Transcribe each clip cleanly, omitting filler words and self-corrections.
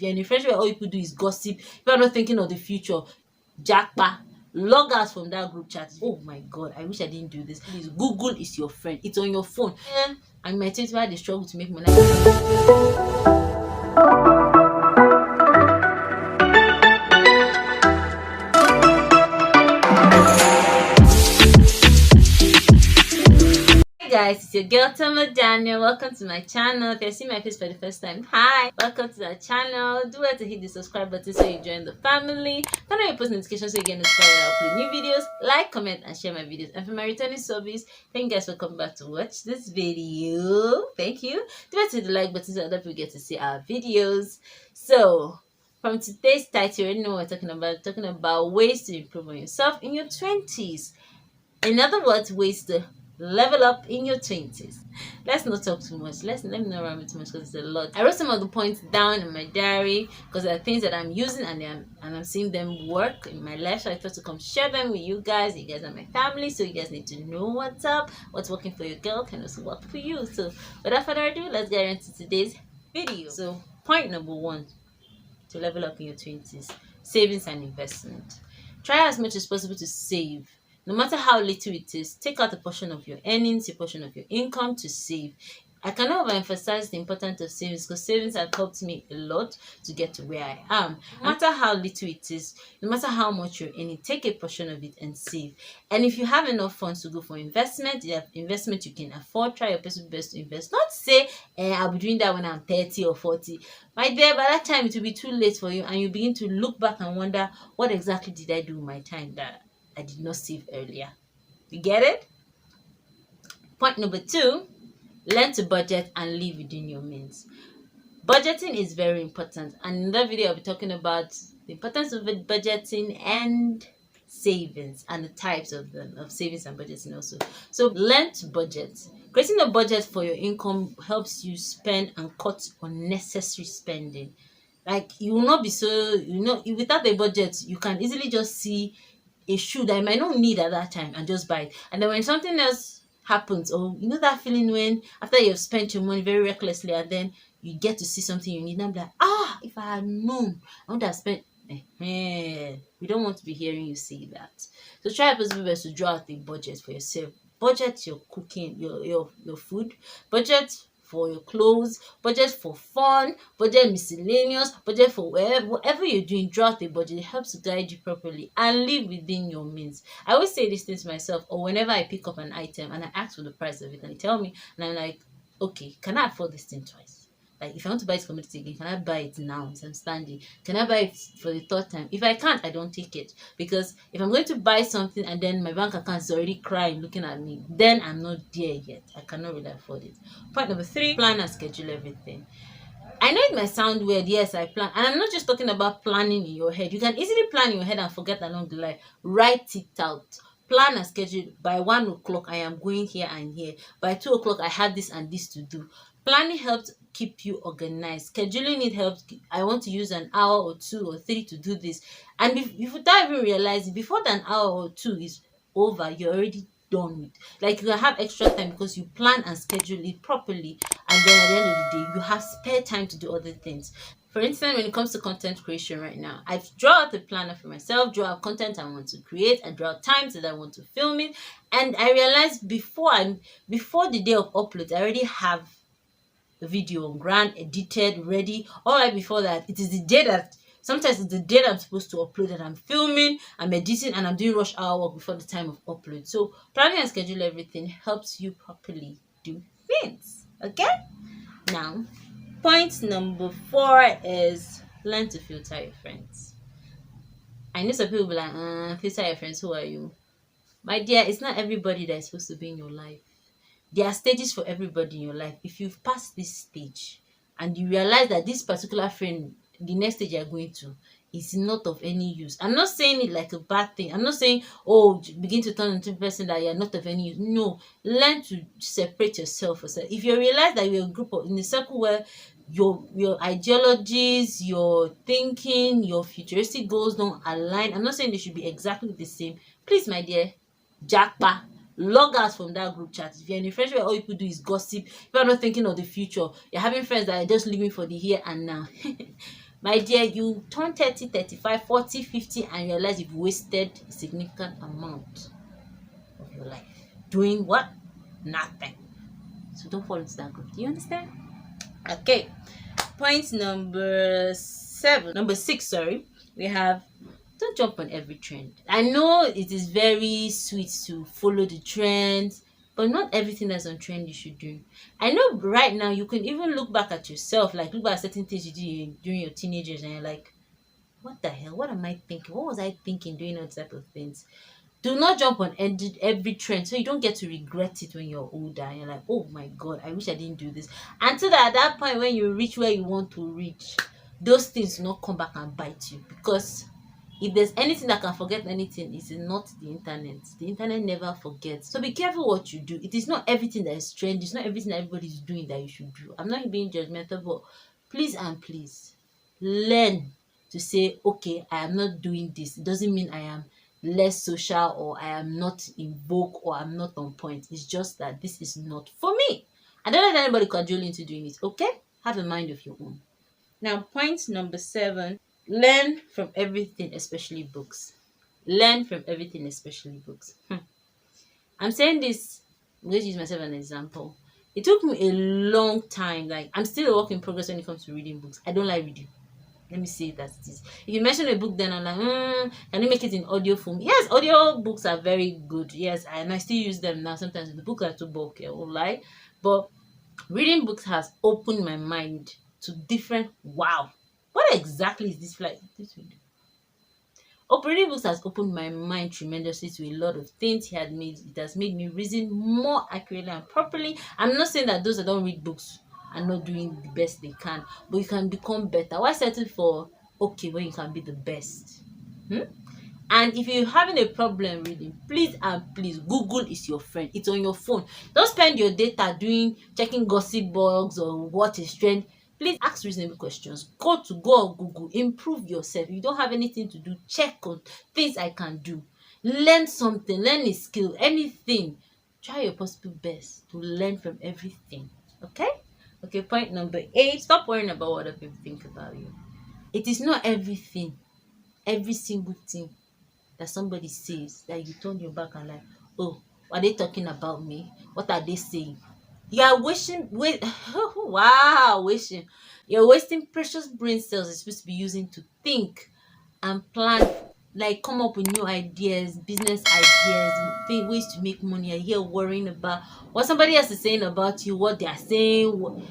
If you're in a friendship where all people do is gossip, if you're not thinking of the future, jackpa, log out from that group chat. Oh my god, I wish I didn't do this. Please, Google is your friend. It's on your phone. And I might think why they struggle to make money. Guys, it's your girl Tama Daniel. Welcome to my channel. If you're seeing my face for the first time, hi, welcome to the channel. Do well to hit the subscribe button so you join the family. Turn on your post notifications so you get notified when I upload new videos. Like, comment, and share my videos. And for my returning subbies, thank you guys for coming back to watch this video. Thank you. Do well to hit the like button so other people get to see our videos. So from today's title, you already know what we're talking about. We're talking about ways to improve on yourself in your 20s. In other words, ways to level up in your 20s. Let's not talk too much. Let me not run too much because it's a lot. I wrote some of the points down in my diary because there are things that I'm using and I'm seeing them work in my life. So I thought to come share them with you guys. You guys are my family, so you guys need to know what's up. What's working for your girl can also work for you. So without further ado, let's get into today's video. So point number 1 to level up in your 20s: savings and investment. Try as much as possible to save. No matter how little it is, take out a portion of your earnings, a portion of your income to save. I cannot overemphasize the importance of savings because savings have helped me a lot to get to where I am. No matter how little it is, no matter how much you're earning, take a portion of it and save. And if you have enough funds to go for investment, you have investment you can afford, try your possible best to invest. Not say, I'll be doing that when I'm 30 or 40. My dear, by that time it will be too late for you and you begin to look back and wonder, what exactly did I do with my time that I did not save earlier? You get it? Point number 2, learn to budget and live within your means. Budgeting is very important, and in that video I'll be talking about the importance of budgeting and savings and the types of them, of savings and budgeting also. So learn to budget. Creating a budget for your income helps you spend and cut unnecessary spending. Like, you will not be so, without a budget you can easily just see a shoe that I might not need at that time and just buy it. And then when something else happens, or that feeling when after you've spent your money very recklessly and then you get to see something you need, and I'm like, if I had known, I would have spent. We don't want to be hearing you say that. So try your best to draw out a budget for yourself. Budget your cooking, your food. Budget for your clothes, budget for fun, budget miscellaneous, budget for whatever you're doing. Draw out a budget. It helps to guide you properly and live within your means. I always say these things to myself, or whenever I pick up an item and I ask for the price of it and they tell me, and I'm like, okay, can I afford this thing twice? Like, if I want to buy it commodity again, can I buy it now as I'm standing? Can I buy it for the 3rd time? If I can't, I don't take it. Because if I'm going to buy something and then my bank account is already crying, looking at me, then I'm not there yet. I cannot really afford it. Point number 3, plan and schedule everything. I know it might sound weird. Yes, I plan. And I'm not just talking about planning in your head. You can easily plan in your head and forget along the line. Write it out. Plan and schedule. By 1 o'clock, I am going here and here. By 2 o'clock, I have this and this to do. Planning helps keep you organized. Scheduling it helps. I want to use an hour or 2 or 3 to do this. And if without even realizing, before an hour or 2 is over, you're already done with. Like, you have extra time because you plan and schedule it properly, and then at the end of the day you have spare time to do other things. For instance, when it comes to content creation right now, I've drawn out a planner for myself, draw out content I want to create, and draw out times that I want to film it. And I realized before the day of upload, I already have the video on ground, edited, ready. All right, before that, it is the day that sometimes it's the day that I'm supposed to upload and I'm filming, I'm editing, and I'm doing rush hour work before the time of upload. So planning and schedule everything helps you properly do things. Okay? Now, point number 4 is learn to filter your friends. I know some people will be like, filter your friends, who are you? My dear, it's not everybody that is supposed to be in your life. There are stages for everybody in your life. If you've passed this stage and you realize that this particular friend, the next stage you're going to, is not of any use. I'm not saying it like a bad thing. I'm not saying, begin to turn into a person that you're not of any use. No, learn to separate yourself. If you realize that you're in a circle where your ideologies, your thinking, your futuristic goals don't align, I'm not saying they should be exactly the same. Please, my dear, jackpa, log out from that group chat. If you're in a friendship where all people do is gossip, if you're not thinking of the future, you're having friends that are just living for the here and now, My dear, you turn 30, 35, 40, 50 and realize you've wasted a significant amount of your life. Doing what? Nothing. So don't fall into that group. Do you understand? Okay. Point number 6, sorry. We have, don't jump on every trend. I know it is very sweet to follow the trends, but not everything that's on trend you should do. I know right now you can even look back at yourself, like look back at certain things you did during your teenagers, and you're like, what the hell? What am I thinking? What was I thinking doing all type of things? Do not jump on every trend so you don't get to regret it when you're older and you're like, oh my god, I wish I didn't do this. Until at that point when you reach where you want to reach, those things will not come back and bite you. Because if there's anything that can forget anything, it's not the internet. The internet never forgets. So be careful what you do. It is not everything that is trend. It's not everything that everybody's doing that you should do. I'm not being judgmental, but please and please learn to say, okay, I am not doing this. It doesn't mean I am less social or I am not in vogue or I'm not on point. It's just that this is not for me. I don't let anybody cajole you into doing it. Okay? Have a mind of your own. Now, point number 7, learn from everything, especially books. Learn from everything, especially books. I'm saying this, I'm going to use myself as an example. It took me a long time. Like, I'm still a work in progress when it comes to reading books. I don't like reading. Let me say that it is. If you mention a book, then I'm like, can you make it in audio form? Yes, audio books are very good. Yes, and I still use them now. Sometimes the books are too bulky, I won't lie. But reading books has opened my mind to different. Wow, what exactly is this like? Reading books has opened my mind tremendously to a lot of things. It has made me reason more accurately and properly. I'm not saying that those that don't read books are not doing the best they can, but you can become better. Why settle for okay when you can be the best? And if you're having a problem reading, please and please, Google is your friend. It's on your phone. Don't spend your data checking gossip blogs or what is trend. Please ask reasonable questions. Go on Google. Improve yourself. If you don't have anything to do, check on things I can do. Learn something. Learn a skill. Anything. Try your possible best to learn from everything. Okay? Okay, point number 8. Stop worrying about what other people think about you. It is not everything. Every single thing that somebody says that you turn your back and like, oh, are they talking about me? What are they saying? You are wishing. You're wasting precious brain cells you're supposed to be using to think and plan, like come up with new ideas, business ideas, ways to make money. You're here worrying about what somebody else is saying about you, what they are saying.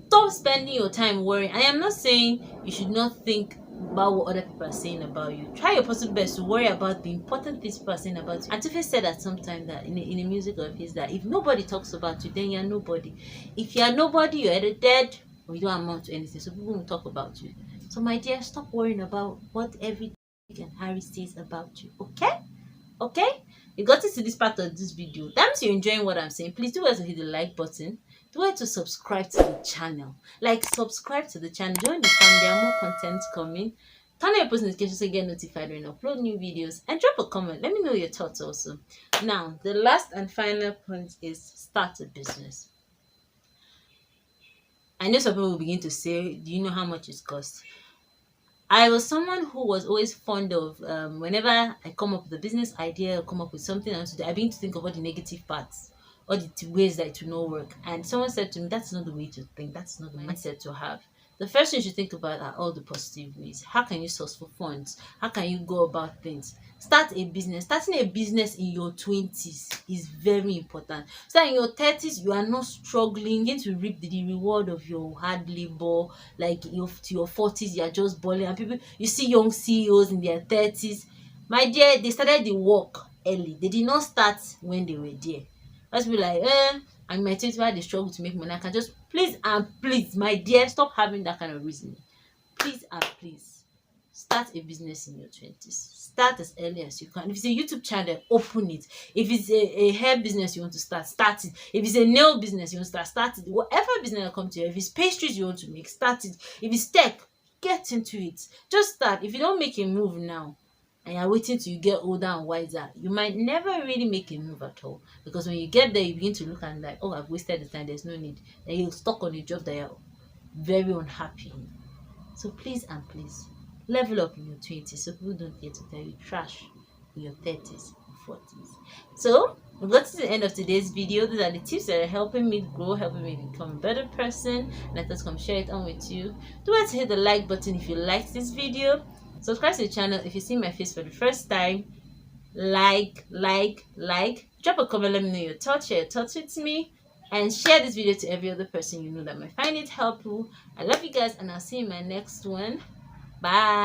Stop spending your time worrying. I am not saying you should not think about what other people are saying about you. Try your possible best to worry about the important things people are saying about you. And Tufe said at some time that in a music of his, that if nobody talks about you, then you're nobody. If you're nobody, you're either dead or you don't amount to anything. So people will talk about you. So my dear, stop worrying about what every and Harry says about you. Okay? You got to this part of this video. That means you're enjoying what I'm saying. Please do well to hit the like button. Do well to subscribe to the channel. Subscribe to the channel. Join the family. There are more content coming. Turn on your post notifications so you get notified when I upload new videos. And drop a comment. Let me know your thoughts also. Now, the last and final point is start a business. I know some people will begin to say, do you know how much it costs? I was someone who was always fond of, whenever I come up with a business idea or come up with something else to do, I begin to think of all the negative parts, all the ways that it will not work. And someone said to me, that's not the way to think, that's not the mindset to have. The first thing you should think about are all the positive ways. How can you source for funds? How can you go about things? Start a business. Starting a business in your 20s is very important. So in your 30s, you are not struggling, going to reap the reward of your hard labor. Like to your 40s, you are just balling. And people, you see young CEOs in their 30s. My dear, they started the work early. They did not start when they were there. Let's be like, I'm my 20s why they struggle to make money. I can just, please and please, my dear, stop having that kind of reasoning. Please and please, start a business in your 20s. Start as early as you can. If it's a YouTube channel, open it. If it's a hair business you want to start it. If it's a nail business you want to start it. Whatever business will come to you. If it's pastries you want to make, start it. If it's tech, get into it. Just start. If you don't make a move now, and you're waiting till you get older and wiser, you might never really make a move at all. Because when you get there, you begin to look and like, oh, I've wasted the time, there's no need. And you're stuck on a job that you're very unhappy in. So please and please, level up in your 20s so people don't get to tell you trash in your 30s and 40s. So we got to the end of today's video. These are the tips that are helping me grow, helping me become a better person. And I thought come share it on with you. Do not hit the like button if you liked this video. Subscribe to the channel if you see my face for the first time. Like. Drop a comment, let me know your thoughts, share your thoughts with me. And share this video to every other person you know that might find it helpful. I love you guys, and I'll see you in my next one. Bye.